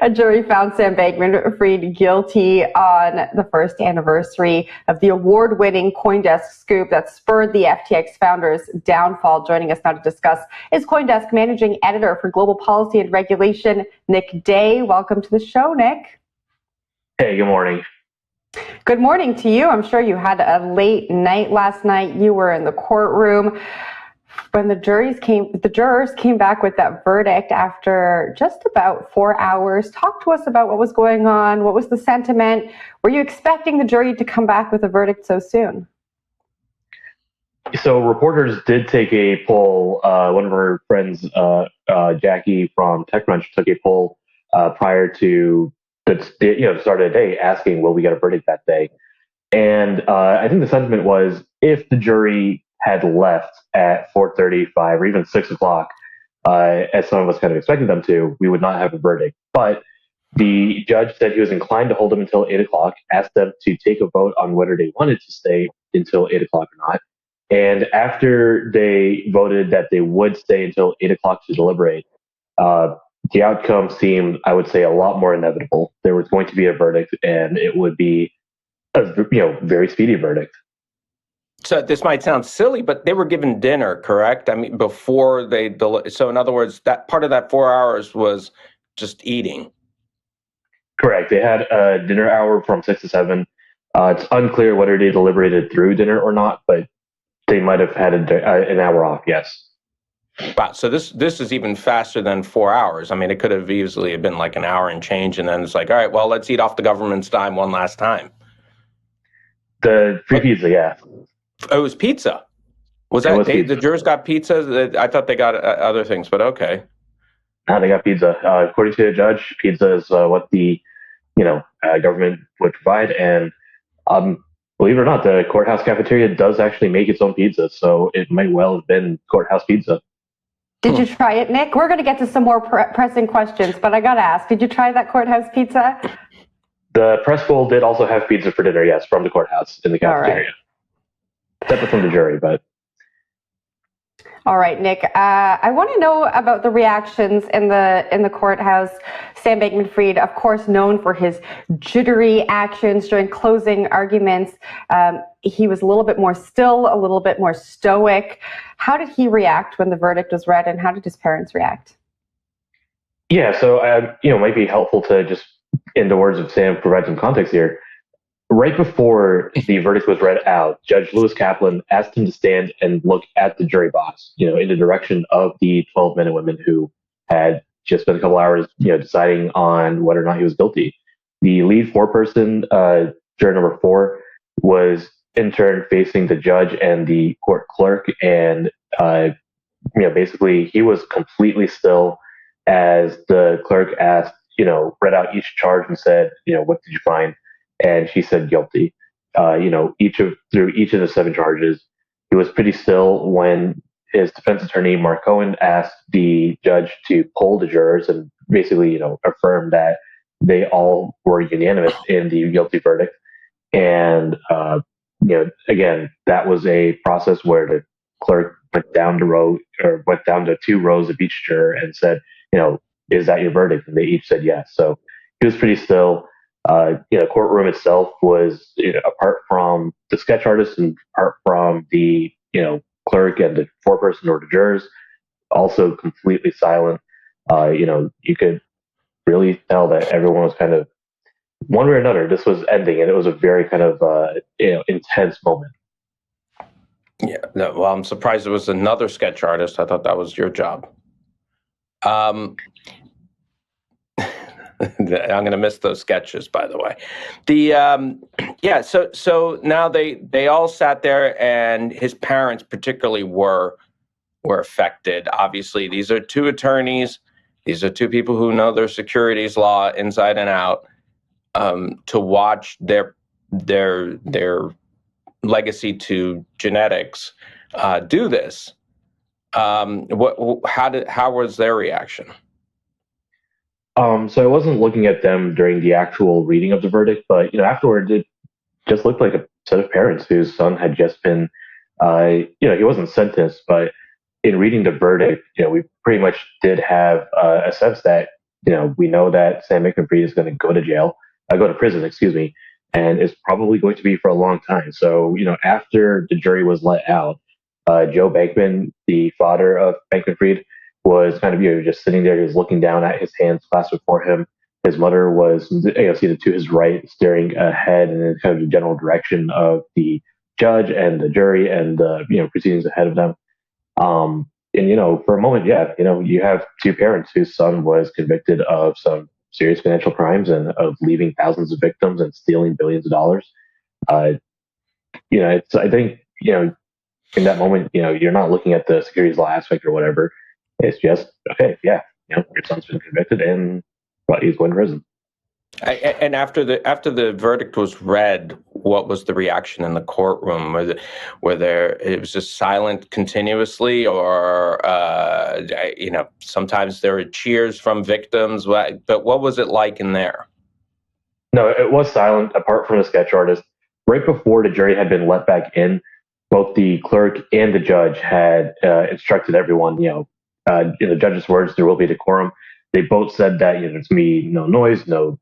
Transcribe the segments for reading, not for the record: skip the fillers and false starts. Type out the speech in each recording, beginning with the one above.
A jury found Sam Bankman-Fried guilty on the first anniversary of the award-winning CoinDesk scoop that spurred the FTX founder's downfall. Joining us now to discuss is CoinDesk Managing Editor for Global Policy and Regulation, Nick Day. Welcome to the show, Nick. Hey, good morning. Good morning to you. I'm sure you had a late night last night. You were in the courtroom when the jurors came back with that verdict after just about 4 hours. Talk to us about what was going on. What was the sentiment? Were you expecting the jury to come back with a verdict so soon? So reporters did take a poll. One of our friends, Jackie from TechCrunch, took a poll prior to the start of the day, asking, "Will we get a verdict that day?" And I think the sentiment was, if the jury had left at 4:35 or even 6 o'clock, as some of us kind of expected them to, we would not have a verdict. But the judge said he was inclined to hold them until 8 o'clock, asked them to take a vote on whether they wanted to stay until 8 o'clock or not. And after they voted that they would stay until 8 o'clock to deliberate, the outcome seemed, I would say, a lot more inevitable. There was going to be a verdict, and it would be a very speedy verdict. So this might sound silly, but they were given dinner, correct? I mean, before they so in other words, that part of that 4 hours was just eating. Correct. They had a dinner hour from 6 to 7. It's unclear whether they deliberated through dinner or not, but they might have had an hour off. Yes. Wow. So this is even faster than 4 hours. I mean, it could have easily been like an hour and change, and then it's like, all right, well, let's eat off the government's dime one last time. The free pizza, yeah. Oh, it was pizza. Was that the jurors got pizza? I thought they got other things, but okay. No, they got pizza. According to the judge, pizza is what the government would provide, and believe it or not, the courthouse cafeteria does actually make its own pizza, so it might well have been courthouse pizza. Did you try it, Nick? We're going to get to some more pressing questions, but I got to ask, did you try that courthouse pizza? The press bowl did also have pizza for dinner, yes, from the courthouse in the cafeteria. Separate from the jury, but... All right, Nick. I want to know about the reactions in the courthouse. Sam Bankman-Fried, of course, known for his jittery actions during closing arguments. He was a little bit more still, a little bit more stoic. How did he react when the verdict was read, and how did his parents react? Yeah, so it might be helpful to just, in the words of Sam, provide some context here. Right before the verdict was read out, Judge Lewis Kaplan asked him to stand and look at the jury box, in the direction of the 12 men and women who had just spent a couple hours, deciding on whether or not he was guilty. The lead foreperson, juror number 4, was in turn facing the judge and the court clerk, and basically he was completely still as the clerk asked, read out each charge and said, what did you find? And she said guilty. Through each of the 7 charges, he was pretty still when his defense attorney, Mark Cohen, asked the judge to poll the jurors and basically, affirm that they all were unanimous in the guilty verdict. And, again, that was a process where the clerk went down to 2 rows of each juror and said, is that your verdict? And they each said yes. So he was pretty still. Courtroom itself was, apart from the sketch artist and apart from the, clerk and the foreperson or the jurors, also completely silent. You could really tell that everyone was kind of, one way or another, this was ending, and it was a very kind of, intense moment. Yeah, no, well, I'm surprised it was another sketch artist. I thought that was your job. I'm going to miss those sketches, by the way. So now they all sat there, and his parents particularly were affected. Obviously, these are 2 attorneys. These are 2 people who know their securities law inside and out. To watch their legacy to genetics do this. How was their reaction? So I wasn't looking at them during the actual reading of the verdict, but afterward it just looked like a set of parents whose son had just been, he wasn't sentenced, but in reading the verdict, we pretty much did have a sense that we know that Sam Bankman-Fried is going to go to prison, excuse me, and is probably going to be for a long time. So, after the jury was let out, Joe Bankman, the father of Bankman-Fried, was kind of just sitting there. He was looking down at his hands clasped before him. His mother was seated to his right, staring ahead and in kind of the general direction of the judge and the jury and the proceedings ahead of them. And for a moment, you have two parents whose son was convicted of some serious financial crimes and of leaving thousands of victims and stealing billions of dollars. I think in that moment, you're not looking at the securities law aspect or whatever. It's just okay, yeah, your son's been convicted and he's going to prison. And after the verdict was read, what was the reaction in the courtroom? It was just silent continuously, or sometimes there were cheers from victims. But what was it like in there? No, it was silent apart from the sketch artist. Right before the jury had been let back in, both the clerk and the judge had instructed everyone, in the judge's words, there will be decorum. They both said that there's going to be no noise, no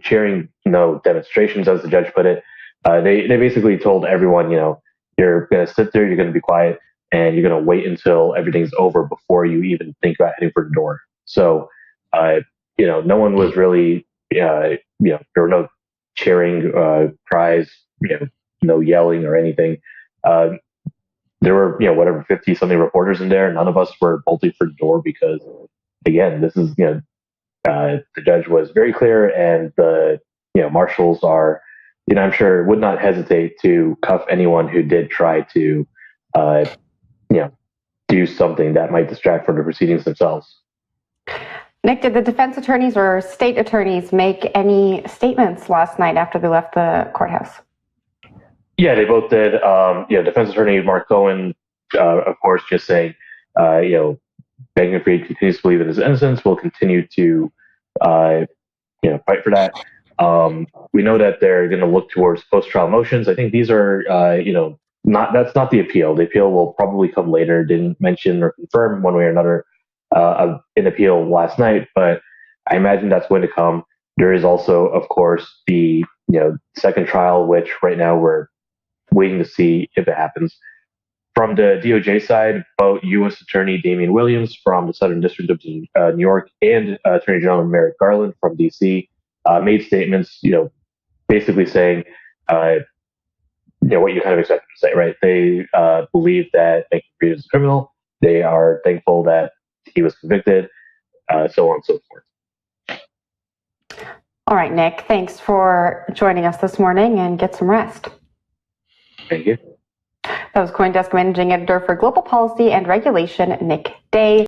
cheering, no demonstrations, as the judge put it. They basically told everyone, you're going to sit there, you're going to be quiet, and you're going to wait until everything's over before you even think about heading for the door. So, no one was really, there were no cheering, cries, no yelling or anything. There were, 50 something reporters in there. None of us were bolting for the door because, again, this is, the judge was very clear, and the marshals are, I'm sure, would not hesitate to cuff anyone who did try to, do something that might distract from the proceedings themselves. Nick, did the defense attorneys or state attorneys make any statements last night after they left the courthouse? Yeah, they both did. Defense attorney Mark Cohen, of course, just saying, Bankman-Fried continues to believe in his innocence. Will continue to, fight for that. We know that they're going to look towards post-trial motions. I think these are, that's not the appeal. The appeal will probably come later. Didn't mention or confirm one way or another an appeal last night, but I imagine that's going to come. There is also, of course, the second trial, which right now we're waiting to see if it happens. From the DOJ side, both U.S. Attorney Damian Williams from the Southern District of New York and Attorney General Merrick Garland from D.C. Made statements, basically saying, what you kind of expect them to say, right? They believe that Bankman-Fried is a criminal. They are thankful that he was convicted, so on and so forth. All right, Nick, thanks for joining us this morning, and get some rest. Thank you. That was CoinDesk Managing Editor for Global Policy and Regulation, Nick Day.